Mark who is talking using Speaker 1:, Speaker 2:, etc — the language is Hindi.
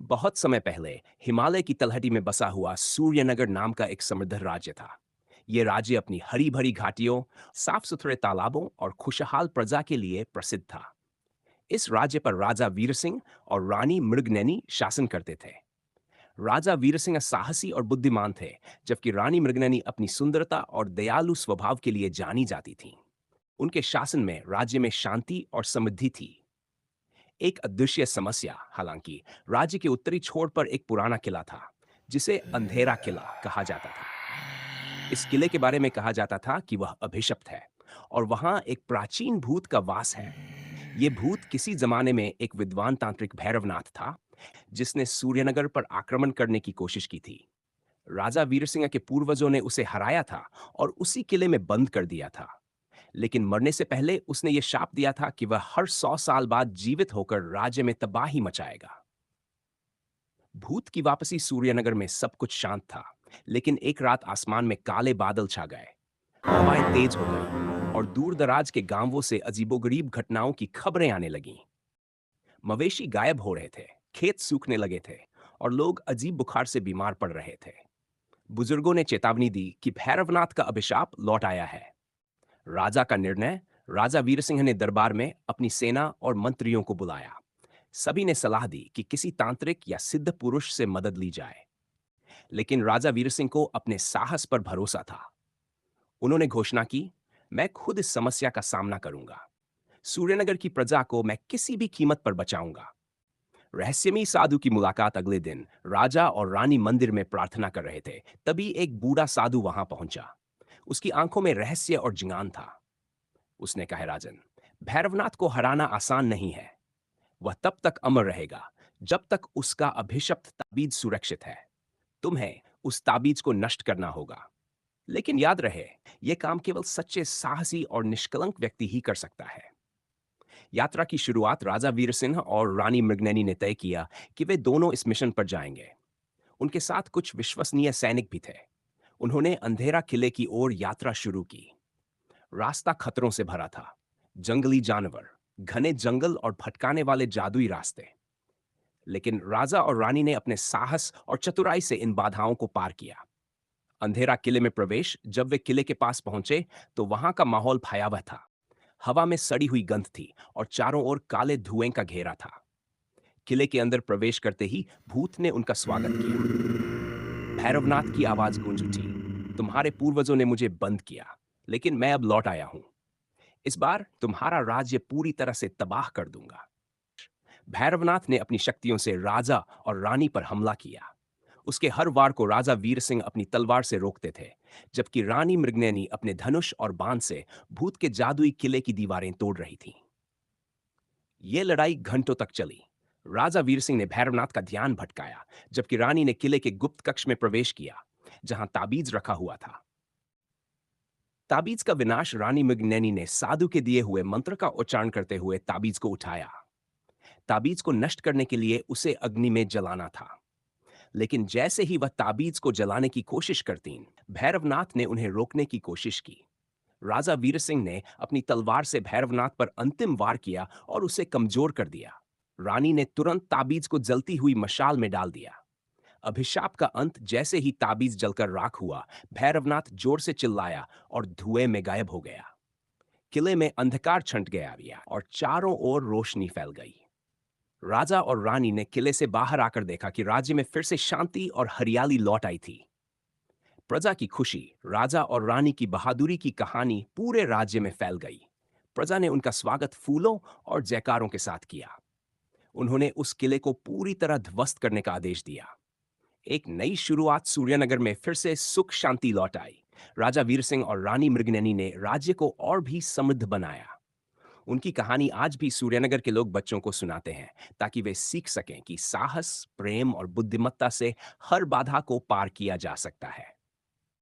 Speaker 1: बहुत समय पहले हिमालय की तलहटी में बसा हुआ सूर्यनगर नाम का एक समृद्ध राज्य था। ये राज्य अपनी हरी भरी घाटियों, साफ सुथरे तालाबों और खुशहाल प्रजा के लिए प्रसिद्ध था। इस राज्य पर राजा वीर सिंह और रानी मृगनयनी शासन करते थे। राजा वीर सिंह साहसी और बुद्धिमान थे, जबकि रानी मृगनयनी अपनी सुंदरता और दयालु स्वभाव के लिए जानी जाती थीं। उनके शासन में राज्य में शांति और समृद्धि थी। एक अदृश्य समस्या, हालांकि, राज्य के उत्तरी छोर पर एक पुराना किला था, जिसे अंधेरा किला कहा जाता था। इस किले के बारे में कहा जाता था कि वह अभिशप्त है और वहां एक प्राचीन भूत का वास है। ये भूत किसी जमाने में एक विद्वान तांत्रिक भैरवनाथ था, जिसने सूर्यनगर पर आक्रमण करने की कोशिश की थी। राजा वीर सिंह के पूर्वजों ने उसे हराया था और उसी किले में बंद कर दिया था। लेकिन मरने से पहले उसने ये शाप दिया था कि वह हर 100 साल बाद जीवित होकर राज्य में तबाही मचाएगा। भूत की वापसी सूर्यनगर में सब कुछ शांत था, लेकिन एक रात आसमान में काले बादल छा गए। हवाएं तेज हो गई और दूर दराज के गांवों से अजीबोगरीब घटनाओं की खबरें आने लगीं। मवेशी गायब हो रहे थे, खेत सूखने लगे थे और लोग अजीब बुखार से बीमार पड़ रहे थे। बुजुर्गों ने चेतावनी दी कि भैरवनाथ का अभिशाप लौट आया है। राजा का निर्णय, राजा वीर सिंह ने दरबार में अपनी सेना और मंत्रियों को बुलाया। सभी ने सलाह दी कि किसी तांत्रिक या सिद्ध पुरुष से मदद ली जाए। लेकिन राजा वीर सिंह को अपने साहस पर भरोसा था। उन्होंने घोषणा की, मैं खुद इस समस्या का सामना करूंगा। सूर्यनगर की प्रजा को मैं किसी भी कीमत पर बचाऊंगा। रहस्यमयी साधु की मुलाकात अगले दिन राजा और रानी मंदिर में प्रार्थना कर रहे थे। तभी एक बूढ़ा साधु वहां पहुंचा। उसकी आंखों में रहस्य और जिंगान था। उसने कहा, राजन, भैरवनाथ को हराना आसान नहीं है। वह तब तक अमर रहेगा जब तक उसका अभिशप्त ताबीज सुरक्षित है। तुम्हें उस ताबीज को नष्ट करना होगा। लेकिन याद रहे, यह काम केवल सच्चे साहसी और निष्कलंक व्यक्ति ही कर सकता है। यात्रा की शुरुआत राजा वीर सिंह और रानी मृगनयनी ने तय किया कि वे दोनों इस मिशन पर जाएंगे। उनके साथ कुछ विश्वसनीय सैनिक भी थे। उन्होंने अंधेरा किले की ओर यात्रा शुरू की। रास्ता खतरों से भरा था। जंगली जानवर, घने जंगल और भटकाने वाले जादुई रास्ते। लेकिन राजा और रानी ने अपने साहस और चतुराई से इन बाधाओं को पार किया। अंधेरा किले में प्रवेश, जब वे किले के पास पहुंचे तो वहां का माहौल भयावह था। हवा में सड़ी हुई गंध थी और चारों ओर काले धुएं का घेरा था। किले के अंदर प्रवेश करते ही भूत ने उनका स्वागत किया। भैरवनाथ की आवाज गूंज उठी, तुम्हारे पूर्वजों ने मुझे बंद किया, लेकिन मैं अब लौट आया हूं। इस बार तुम्हारा राज्य पूरी तरह से तबाह कर दूंगा। भैरवनाथ ने अपनी शक्तियों से राजा और रानी पर हमला किया। उसके हर वार को राजा वीर सिंह अपनी तलवार से रोकते थे, जबकि रानी मृगनयनी अपने धनुष और बाण से भूत के जादुई किले की दीवारें तोड़ रही थीं। ये लड़ाई घंटों तक चली। राजा वीर सिंह ने भैरवनाथ का ध्यान भटकाया, जबकि रानी ने किले के गुप्त कक्ष में प्रवेश किया, जहां ताबीज रखा हुआ था। ताबीज का विनाश, रानी मृगनयनी ने साधु के दिए हुए मंत्र का उच्चारण करते हुए ताबीज को उठाया। ताबीज को नष्ट करने के लिए उसे अग्नि में जलाना था। लेकिन जैसे ही वह ताबीज को जलाने की कोशिश करती, भैरवनाथ ने उन्हें रोकने की कोशिश की। राजा वीर सिंह ने अपनी तलवार से भैरवनाथ पर अंतिम वार किया और उसे कमजोर कर दिया। रानी ने तुरंत ताबीज को जलती हुई मशाल में डाल दिया। अभिशाप का अंत जैसे ही ताबीज जलकर राख हुआ, भैरवनाथ जोर से चिल्लाया और धुएं में गायब हो गया। किले में अंधकार छंट गया और चारों ओर रोशनी फैल गई। राजा और रानी ने किले से बाहर आकर देखा कि राज्य में फिर से शांति और हरियाली लौट आई थी। प्रजा की खुशी, राजा और रानी की बहादुरी की कहानी पूरे राज्य में फैल गई। प्रजा ने उनका स्वागत फूलों और जयकारों के साथ किया। उन्होंने उस किले को पूरी तरह ध्वस्त करने का आदेश दिया। एक नई शुरुआत, सूर्यनगर में फिर से सुख शांति लौट आई। राजा वीर सिंह और रानी मृगनयनी ने राज्य को और भी समृद्ध बनाया। उनकी कहानी आज भी सूर्यनगर के लोग बच्चों को सुनाते हैं, ताकि वे सीख सकें कि साहस, प्रेम और बुद्धिमत्ता से हर बाधा को पार किया जा सकता है।